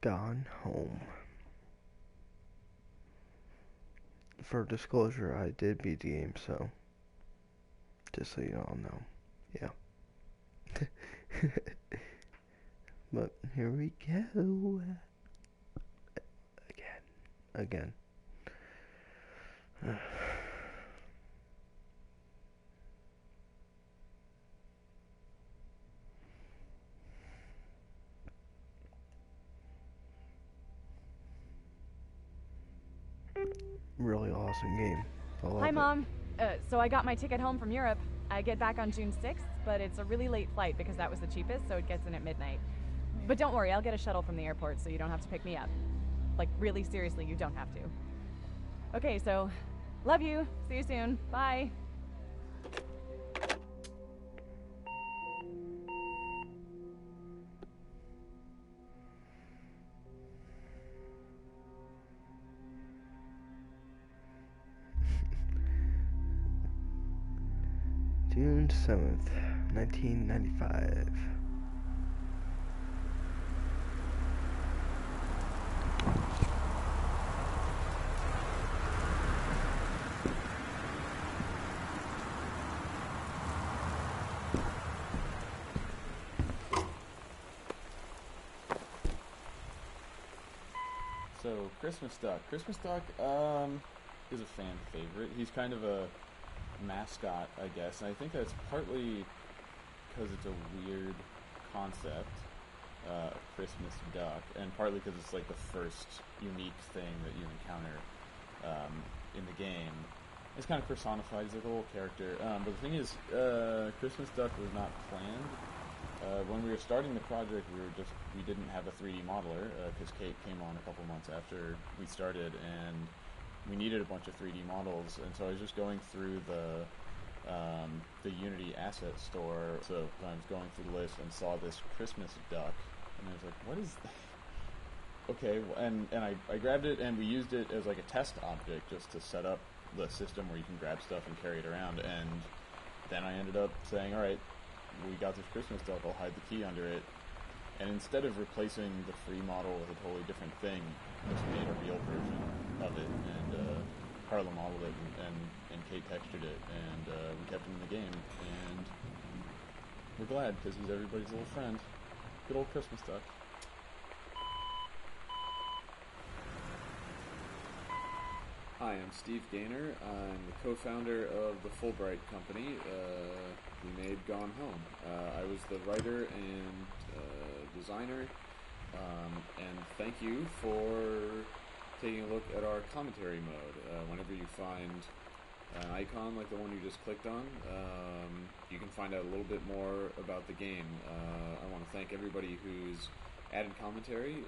Gone Home. For disclosure, I did beat the game, so just so you all know. Yeah. But here we go. Again. Really awesome game. I love Hi, it. Mom. So I got my ticket home from Europe. I get back on June 6th, but it's a really late flight because that was the cheapest, so it gets in at midnight. But don't worry, I'll get a shuttle from the airport so you don't have to pick me up. Like, really seriously, you don't have to. Okay, so, love you. See you soon. Bye. June 7th, 1995. So, Christmas Duck. Christmas Duck is a fan favorite. He's kind of a mascot, I guess, and I think that's partly because it's a weird concept, Christmas Duck, and partly because it's like the first unique thing that you encounter in the game. It's kind of personified. He's like a little character. But the thing is, Christmas Duck was not planned. When we were starting the project, we didn't have a 3D modeler because Kate came on a couple months after we started, and we needed a bunch of 3D models. And so I was just going through the Unity asset store. So I was going through the list and saw this Christmas duck, and I was like, "What is that?" Okay, and I grabbed it, and we used it as like a test object just to set up the system where you can grab stuff and carry it around. And then I ended up saying, "All right, we got this Christmas duck, I'll hide the key under it." And instead of replacing the free model with a totally different thing, just made a real version of it. And Carla modeled it, and Kate textured it, and we kept him in the game. And we're glad, because he's everybody's little friend. Good old Christmas duck. Hi, I'm Steve Gaynor. I'm the co-founder of the Fulbright company. We made Gone Home. I was the writer and designer, and thank you for taking a look at our commentary mode. Whenever you find an icon like the one you just clicked on, you can find out a little bit more about the game. I want to thank everybody who's added commentary,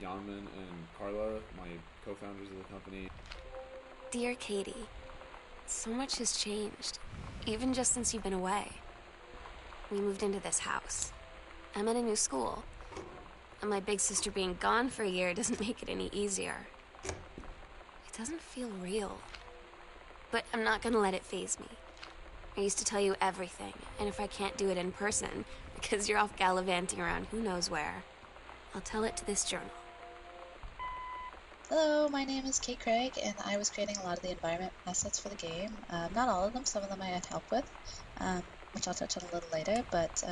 Yanman and Carla, my co-founders of the company. Dear Katie, so much has changed, even just since you've been away. We moved into this house. I'm at a new school, and my big sister being gone for a year doesn't make it any easier. It doesn't feel real, but I'm not gonna let it faze me. I used to tell you everything, and if I can't do it in person, because you're off gallivanting around who knows where, I'll tell it to this journal. Hello, my name is Kate Craig, and I was creating a lot of the environment assets for the game. Not all of them, some of them I had help with, which I'll touch on a little later, but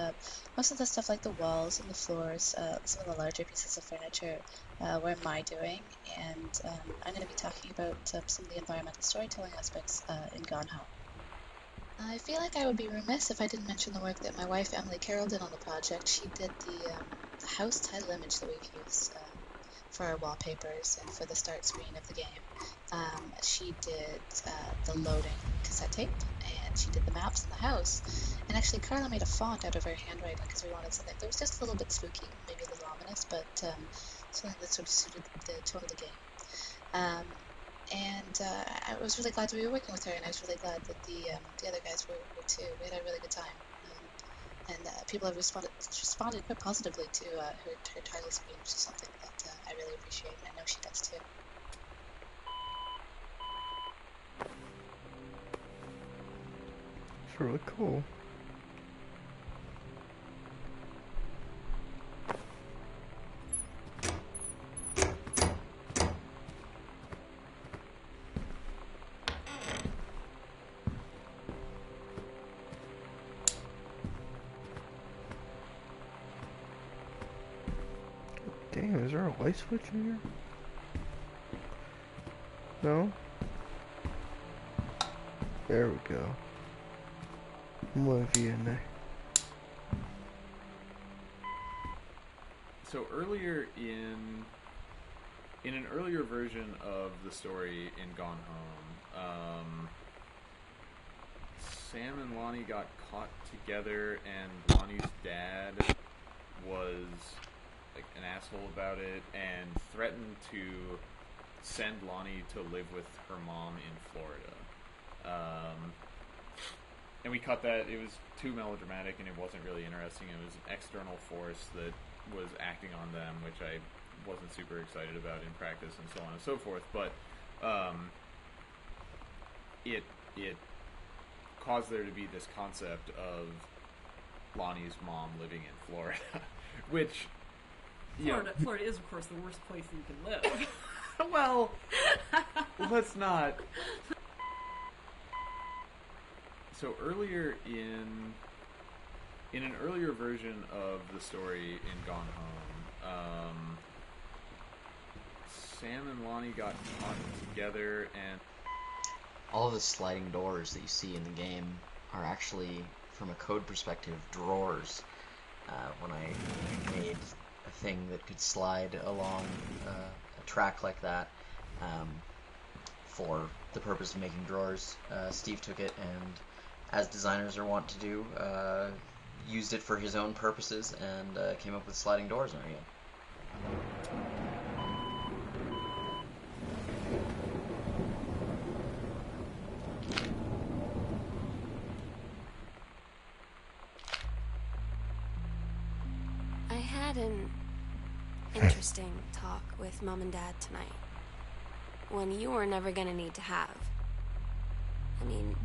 most of the stuff like the walls and the floors, some of the larger pieces of furniture were my doing, and I'm going to be talking about some of the environmental storytelling aspects in Gone Home. I feel like I would be remiss if I didn't mention the work that my wife Emily Carroll did on the project. She did the house title image that we've used for our wallpapers and for the start screen of the game. She did the loading cassette tape, and she did the maps in the house. And actually, Carla made a font out of her handwriting because we wanted something that was just a little bit spooky, maybe a little ominous, but something that sort of suited the tone of the game. And I was really glad to be working with her, and I was really glad that the other guys were too. We had a really good time. And people have responded quite positively to her title screen, which is something that I really appreciate, and I know she does too. It's really cool. Damn, is there a light switch in here? No? There we go. I'm looking for you in there. So earlier in an earlier version of the story in Gone Home, Sam and Lonnie got caught together, and Lonnie's dad was like an asshole about it and threatened to send Lonnie to live with her mom in Florida. And we cut that. It was too melodramatic and it wasn't really interesting. It was an external force that was acting on them, which I wasn't super excited about in practice and so on and so forth. But it caused there to be this concept of Lonnie's mom living in Florida, which... Florida is, of course, the worst place you can live. Well, let's not... So earlier in an earlier version of the story in Gone Home, Sam and Lonnie got caught together, and all of the sliding doors that you see in the game are actually, from a code perspective, drawers. When I made a thing that could slide along a track like that, for the purpose of making drawers, Steve took it and, as designers are wont to do, used it for his own purposes and came up with sliding doors in our game. I had an interesting talk with Mom and Dad tonight. One you were never gonna need to have. I mean,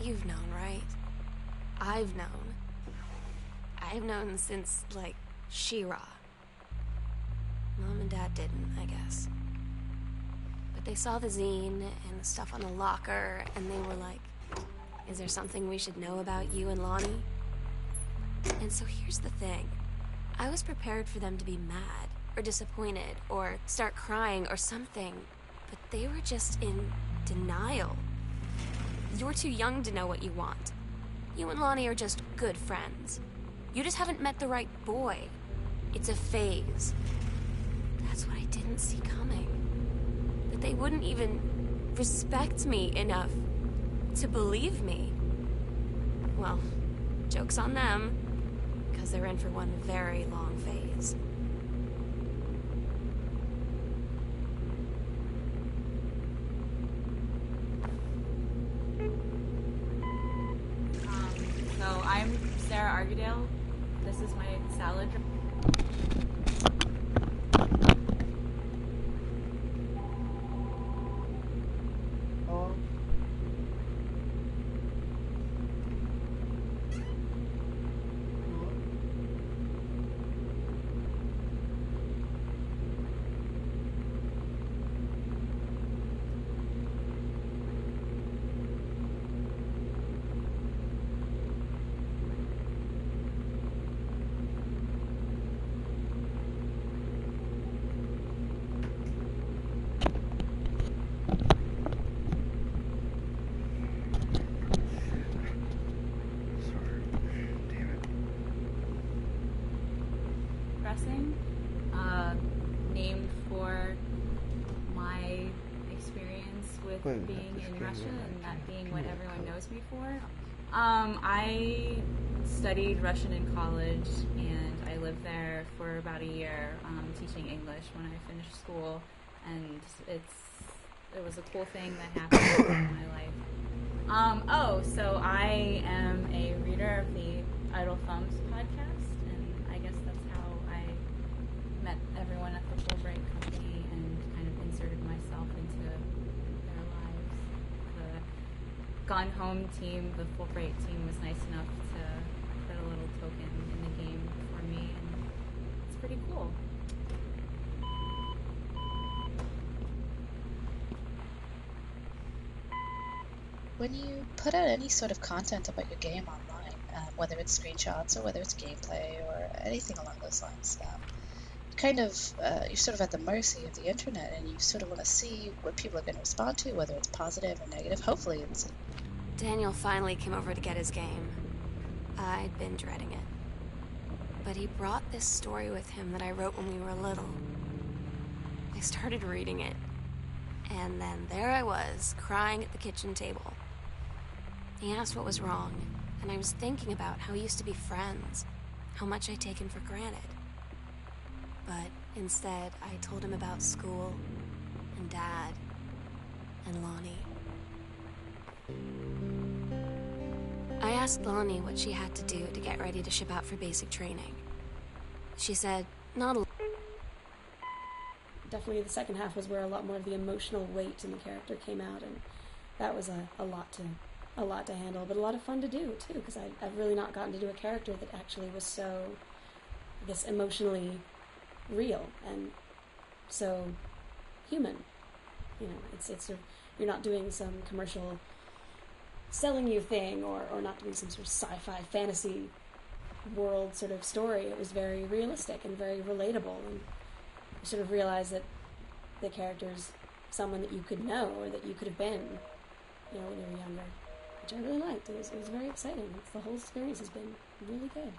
you've known, right? I've known. I've known since, like, She-Ra. Mom and Dad didn't, I guess. But they saw the zine and the stuff on the locker, and they were like, is there something we should know about you and Lonnie? And so here's the thing. I was prepared for them to be mad, or disappointed, or start crying, or something. But they were just in denial. You're too young to know what you want. You and Lonnie are just good friends. You just haven't met the right boy. It's a phase. That's what I didn't see coming. That they wouldn't even respect me enough to believe me. Well, joke's on them, because they're in for one very long phase. So I'm Sarah Argadale. This is my salad. Named for my experience with being in Russia and that being what everyone knows me for. I studied Russian in college and I lived there for about a year teaching English when I finished school, and it was a cool thing that happened in my life. So I am a reader of the Idle Thumbs podcast, and I guess that's how I met everyone at the Fulbright Company and kind of inserted myself into their lives. The Gone Home team, the Fulbright team, was nice enough to put a little token in the game for me, and it's pretty cool. When you put out any sort of content about your game online, whether it's screenshots or whether it's gameplay or anything along those lines, you're sort of at the mercy of the internet, and you sort of want to see what people are going to respond to, whether it's positive or negative. Hopefully it's... Daniel finally came over to get his game. I'd been dreading it. But he brought this story with him that I wrote when we were little. I started reading it, and then there I was, crying at the kitchen table. He asked what was wrong, and I was thinking about how we used to be friends, how much I'd taken for granted. But instead, I told him about school, and Dad, and Lonnie. I asked Lonnie what she had to do to get ready to ship out for basic training. She said, not a... Definitely the second half was where a lot more of the emotional weight in the character came out, and that was a lot to handle, but a lot of fun to do, too, because I've really not gotten to do a character that actually was so, I guess, emotionally real and so human. You know, it's sort of, you're not doing some commercial selling you thing or not doing some sort of sci-fi fantasy world sort of story. It was very realistic and very relatable, and you sort of realize that the character's someone that you could know or that you could have been, you know, when you were younger, which I really liked. It was very exciting. The whole experience has been really good.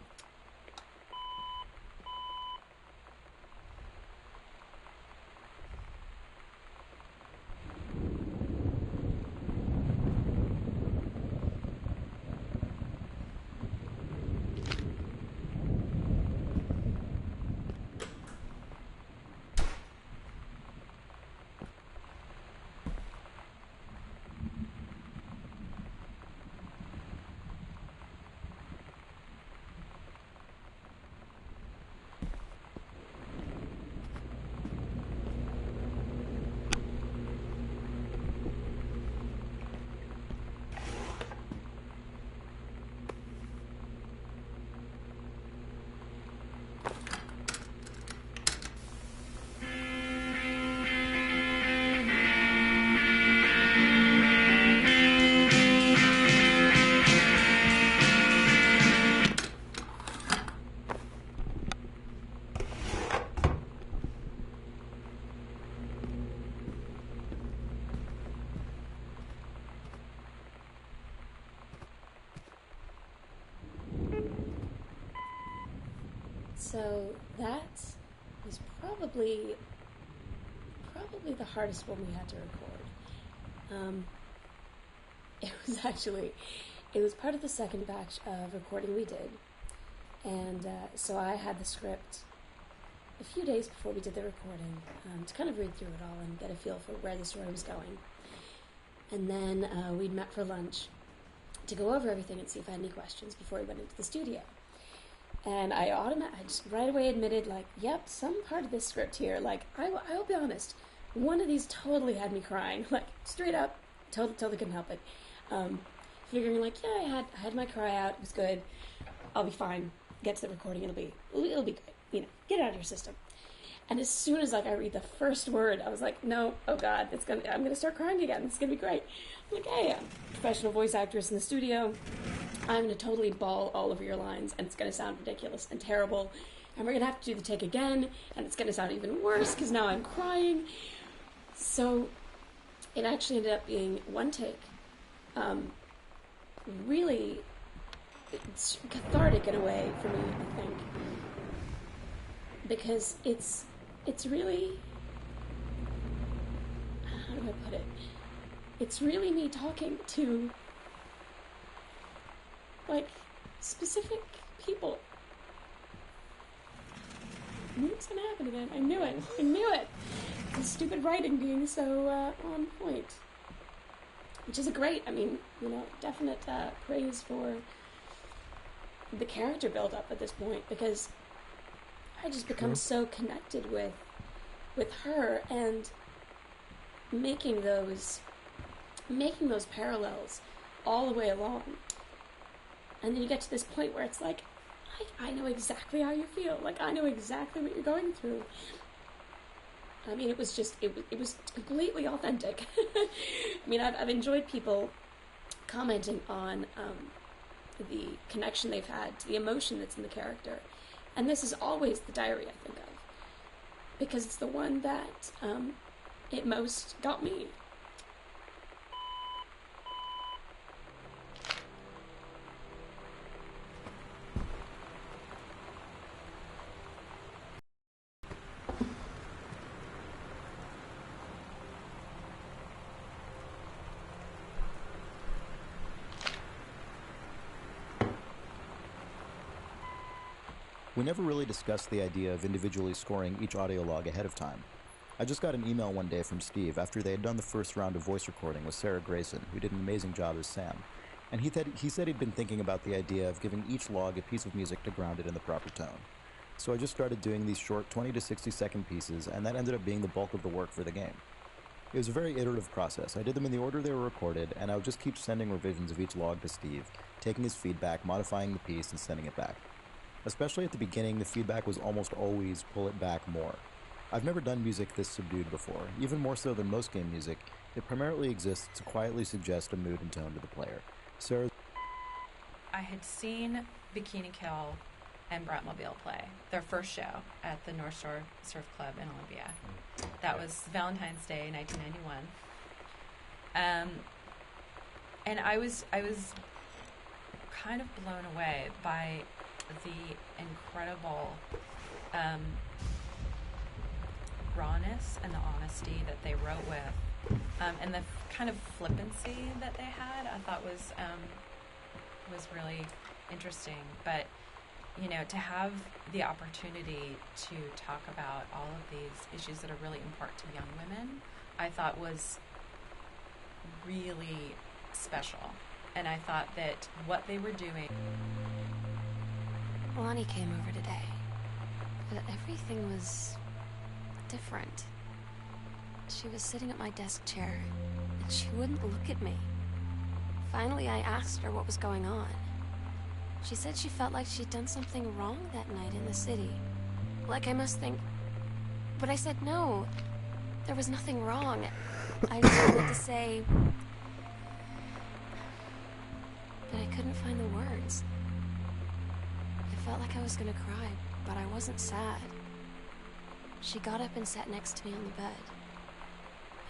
So that was probably the hardest one we had to record. It was part of the second batch of recording we did, and so I had the script a few days before we did the recording to kind of read through it all and get a feel for where the story was going. And then we'd met for lunch to go over everything and see if I had any questions before we went into the studio. And I just right away admitted, like, yep, some part of this script here, like, I'll be honest, one of these totally had me crying, like, straight up, totally couldn't help it. Figuring, like, yeah, I had my cry out, it was good, I'll be fine, get to the recording, it'll be good, you know, get it out of your system. And as soon as, like, I read the first word, I was like, no, oh God, I'm gonna start crying again, it's gonna be great. I'm like, hey, I'm a professional voice actress in the studio, I'm going to totally bawl all over your lines, and it's going to sound ridiculous and terrible, and we're going to have to do the take again, and it's going to sound even worse, because now I'm crying. So it actually ended up being one take. Really, it's cathartic in a way for me, I think, because it's really, how do I put it? It's really me talking to, like, specific people. I knew it was going to happen again. I knew it. The stupid writing being so on point. Which is definite praise for the character build-up at this point, because I just become so connected with her, and making those parallels all the way along. And then you get to this point where it's like, I know exactly how you feel. Like, I know exactly what you're going through. I mean, it was completely authentic. I mean, I've enjoyed people commenting on the connection they've had to the emotion that's in the character. And this is always the diary I think of. because it's the one that it most got me. We never really discussed the idea of individually scoring each audio log ahead of time. I just got an email one day from Steve after they had done the first round of voice recording with Sarah Grayson, who did an amazing job as Sam. And he said he'd been thinking about the idea of giving each log a piece of music to ground it in the proper tone. So I just started doing these short 20 to 60 second pieces, and that ended up being the bulk of the work for the game. It was a very iterative process. I did them in the order they were recorded, and I would just keep sending revisions of each log to Steve, taking his feedback, modifying the piece, and sending it back. Especially at the beginning, the feedback was almost always pull it back more. I've never done music this subdued before. Even more so than most game music, it primarily exists to quietly suggest a mood and tone to the player. Sarah... I had seen Bikini Kill and Bratmobile play their first show at the North Shore Surf Club in Olympia. That was Valentine's Day, 1991. And I was kind of blown away by the incredible rawness and the honesty that they wrote with, and the kind of flippancy that they had, I thought was really interesting. But you know, to have the opportunity to talk about all of these issues that are really important to young women, I thought was really special. And I thought that what they were doing... Lonnie came over today, but everything was different. She was sitting at my desk chair, and she wouldn't look at me. Finally, I asked her what was going on. She said she felt like she'd done something wrong that night in the city. Like I must think... But I said no, there was nothing wrong. I just wanted to say... But I couldn't find the words. I felt like I was gonna cry, but I wasn't sad. She got up and sat next to me on the bed.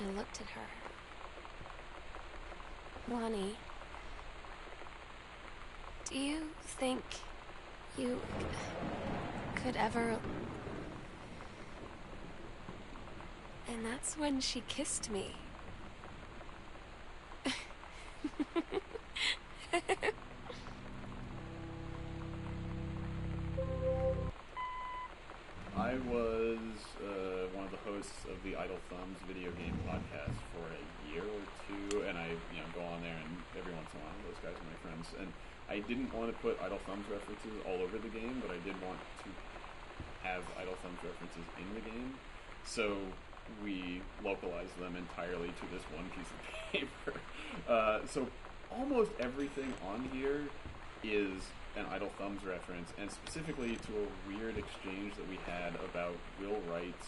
I looked at her. Lonnie, do you think you could ever... And that's when she kissed me. I was one of the hosts of the Idle Thumbs video game podcast for a year or two, and I go on there, and every once in a while, those guys are my friends. And I didn't want to put Idle Thumbs references all over the game, but I did want to have Idle Thumbs references in the game, so we localized them entirely to this one piece of paper. So almost everything on here is an Idle Thumbs reference, and specifically to a weird exchange that we had about Will Wright's